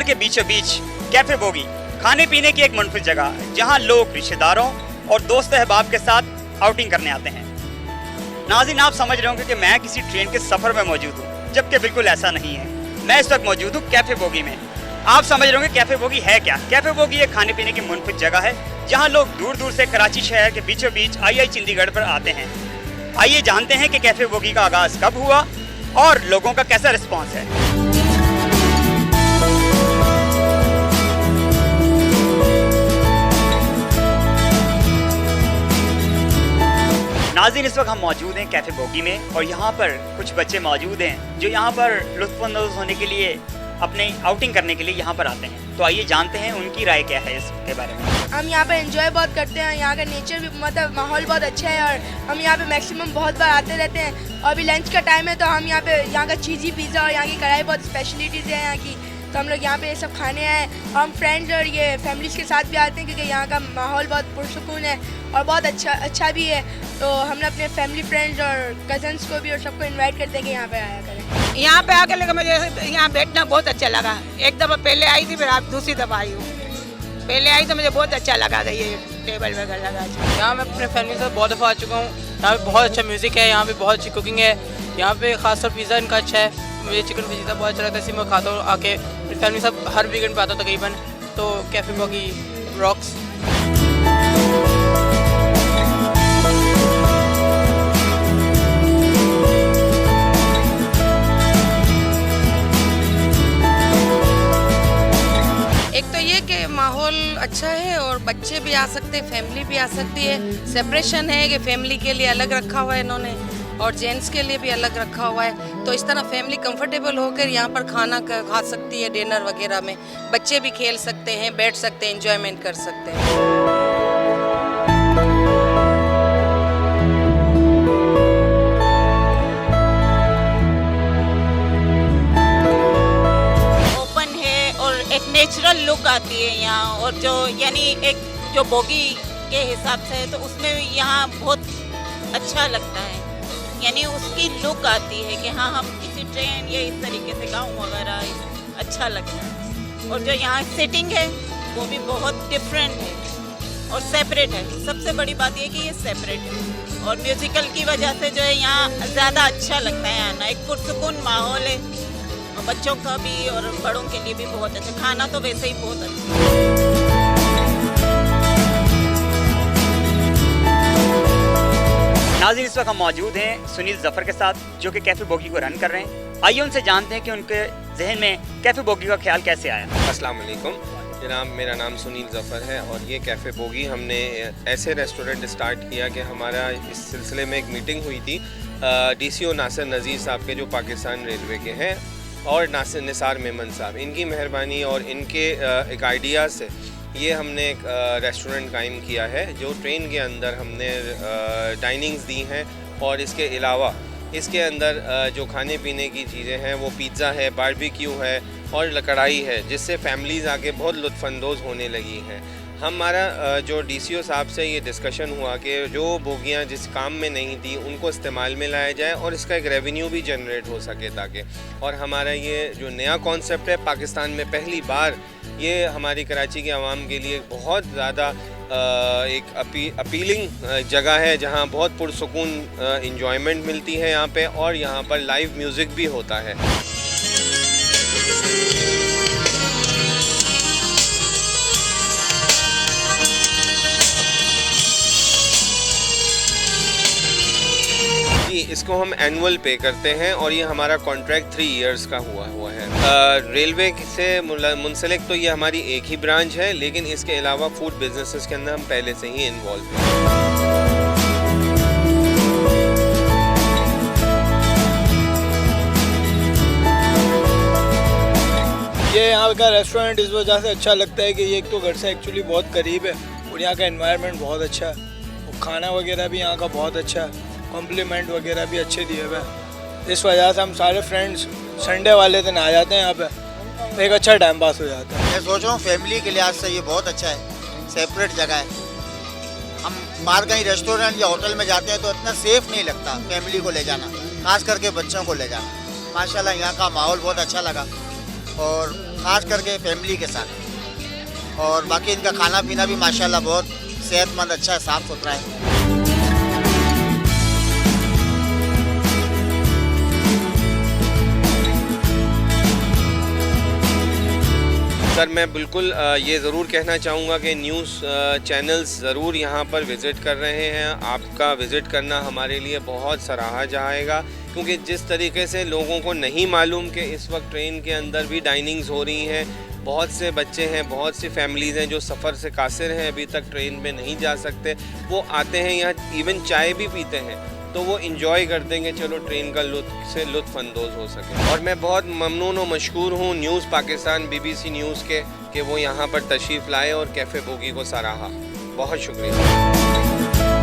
के बीचों बीच cafe bogie खाने पीने की एक मुनफिद जगह जहां लोग रिश्तेदारों और दोस्त अहबाब के साथ आउटिंग करने आते हैं। नाज़रीन, आप समझ रहे होंगे कि मैं किसी ट्रेन के सफ़र में मौजूद हूँ, जबकि बिल्कुल ऐसा नहीं है। मैं इस वक्त मौजूद हूँ कैफे बोगी में। आप समझ रहे होंगे कैफे बोगी है क्या। कैफे बोगी एक खाने पीने की मुनफिद जगह है जहाँ लोग दूर दूर से कराची शहर के बीचों बीच आई चंडीगढ़ पर आते हैं। आइए जानते हैं कि कैफे बोगी का आगाज़ कब हुआ और लोगों का कैसा रिस्पॉन्स है। नाज़रीन, इस वक्त हम मौजूद हैं कैफे बोगी में और यहाँ पर कुछ बच्चे मौजूद हैं जो यहाँ पर लुत्फ़अंदोज़ होने के लिए, अपने आउटिंग करने के लिए यहाँ पर आते हैं। तो आइए जानते हैं उनकी राय क्या है इसके बारे में। हम यहाँ पे एंजॉय बहुत करते हैं, यहाँ का नेचर भी मतलब माहौल बहुत अच्छा है और हम यहाँ पे मैक्सिमम बहुत बार आते रहते हैं। और अभी लंच का टाइम है तो हम यहाँ का चीज़ी पिज़्ज़ा और यहाँ की कढ़ाई बहुत स्पेशलिटीज़ है यहाँ की, तो हम लोग यहाँ पे ये सब खाने आए। हम फ्रेंड्स और ये फैमिलीज़ के साथ भी आते हैं क्योंकि यहाँ का माहौल बहुत पुरसुकून है और बहुत अच्छा भी है। तो हमने अपने फैमिली फ्रेंड्स और कज़न्स को भी और सबको इनवाइट करते हैं कि यहाँ पे आया करें। यहाँ पे आके लगा मुझे यहाँ बैठना बहुत अच्छा लगा। एक दफ़ा पहले आई थी, फिर आप दूसरी दफ़ा आई हूँ। पहले आई तो मुझे बहुत अच्छा लगा था ये टेबल वगैरह लगा। यहाँ मैं अपने फैमिली के साथ बहुत दफ़ा आ चुका हूँ। यहाँ पे बहुत अच्छा म्यूज़िक है, यहाँ पे बहुत अच्छी कुकिंग है। यहाँ पे खासतौर पिज़्ज़ा इनका अच्छा है। मुझे चिकन पिज़्ज़ा बहुत अच्छा लगता है, इसी में खाता हूँ आके। मेरी फैमिली सब हर वीकेंड पे आता हूँ तकरीबन। तो कैफे बोगी रॉक्स। एक तो ये कि माहौल अच्छा है और बच्चे भी आ सकते हैं, फैमिली भी आ सकती है। सेपरेशन है कि फैमिली के लिए अलग रखा हुआ है इन्होंने और जेंट्स के लिए भी अलग रखा हुआ है। तो इस तरह फैमिली कंफर्टेबल होकर यहाँ पर खाना खा सकती है। डिनर वगैरह में बच्चे भी खेल सकते हैं, बैठ सकते हैं, एंजॉयमेंट कर सकते हैं। एक नेचुरल लुक आती है यहाँ, और जो यानी एक जो बोगी के हिसाब से है तो उसमें यहाँ बहुत अच्छा लगता है। यानी उसकी लुक आती है कि हाँ हम किसी ट्रेन या इस तरीके से गाँव वगैरह अच्छा लगता है। और जो यहाँ सेटिंग है वो भी बहुत डिफरेंट है और सेपरेट है। सबसे बड़ी बात ये कि ये सेपरेट है और म्यूज़िकल की वजह से जो है यहाँ ज़्यादा अच्छा लगता है आना। एक पुरसुकून माहौल है और बच्चों का भी और बड़ों के लिए भी बहुत अच्छा। खाना तो वैसे ही बहुत अच्छा है। नाज़रीन, इस वक्त हम मौजूद हैं सुनील ज़फ़र के साथ जो कि कैफ़े बोगी को रन कर रहे हैं। आइए उनसे जानते हैं कि उनके जहन में कैफ़े बोगी का ख्याल कैसे आया। अस्सलाम वालेकुम जनाब, मेरा नाम सुनील ज़फ़र है और ये कैफ़े बोगी हमने ऐसे रेस्टोरेंट स्टार्ट किया कि हमारा इस सिलसिले में एक मीटिंग हुई थी DCO नासिर नज़ीर साहब के, जो पाकिस्तान रेलवे के हैं, और नासिर निसार मेमन साहब। इनकी मेहरबानी और इनके एक आइडिया से ये हमने एक रेस्टोरेंट कायम किया है जो ट्रेन के अंदर हमने डाइनिंग्स दी हैं। और इसके अलावा इसके अंदर जो खाने पीने की चीज़ें हैं वो पिज़्ज़ा है, बारबेक्यू है और कढ़ाई है, जिससे फैमिलीज़ आके बहुत लुत्फ़अंदोज़ होने लगी हैं। हमारा जो DCO साहब से ये डिस्कशन हुआ कि जो बोगियाँ जिस काम में नहीं थी उनको इस्तेमाल में लाया जाए और इसका एक रेवेन्यू भी जनरेट हो सके ताकि। और हमारा ये जो नया कॉन्सेप्ट है पाकिस्तान में पहली बार, ये हमारी कराची के आवाम के लिए बहुत ज़्यादा एक अपीलिंग जगह है जहाँ बहुत पुरसुकून इंजॉयमेंट मिलती है यहाँ पे, और यहाँ पर लाइव म्यूज़िक भी होता है। इसको हम एनुअल पे करते हैं और ये हमारा कॉन्ट्रैक्ट 3 इयर्स का हुआ है। रेलवे से मुंसलिक तो ये हमारी एक ही ब्रांच है, लेकिन इसके अलावा फूड बिजनेसेस के अंदर हम पहले से ही इन्वॉल्व हैं। ये यहाँ का रेस्टोरेंट इस वजह से अच्छा लगता है कि ये एक तो घर से एक्चुअली बहुत करीब है और यहाँ का एनवायरनमेंट बहुत अच्छा है और खाना वगैरह भी यहाँ का बहुत अच्छा है, कॉम्प्लीमेंट वगैरह भी अच्छे दिए हुए हैं। इस वजह से हम सारे फ्रेंड्स संडे वाले दिन आ जाते हैं यहाँ पे, एक अच्छा टाइम पास हो जाता है। मैं सोच रहा हूँ फैमिली के लिहाज से ये बहुत अच्छा है, सेपरेट जगह है। हम बाहर कहीं रेस्टोरेंट या होटल में जाते हैं तो इतना सेफ नहीं लगता फैमिली को ले जाना, खास करके बच्चों को ले जाना। माशाल्लाह यहाँ का माहौल बहुत अच्छा लगा और ख़ास करके फैमिली के साथ। और बाकी इनका खाना पीना भी माशाल्लाह बहुत सेहतमंद, अच्छा है, साफ़ सुथरा है। सर मैं बिल्कुल ये ज़रूर कहना चाहूँगा कि न्यूज़ चैनल्स ज़रूर यहाँ पर विज़िट कर रहे हैं। आपका विज़िट करना हमारे लिए बहुत सराहा जाएगा, क्योंकि जिस तरीके से लोगों को नहीं मालूम कि इस वक्त ट्रेन के अंदर भी डाइनिंग्स हो रही हैं। बहुत से बच्चे हैं, बहुत सी फैमिलीज़ हैं जो सफ़र से कासिर हैं, अभी तक ट्रेन में नहीं जा सकते। वो आते हैं यहाँ, इवन चाय भी पीते हैं, तो वो इन्जॉय कर देंगे, चलो ट्रेन का लुत्फ़अंदोज़ हो सके। और मैं बहुत ममनून और मशकूर हूँ न्यूज़ पाकिस्तान BBC न्यूज़ के कि वो यहाँ पर तशरीफ़ लाए और कैफ़े बोगी को सराहा। बहुत शुक्रिया।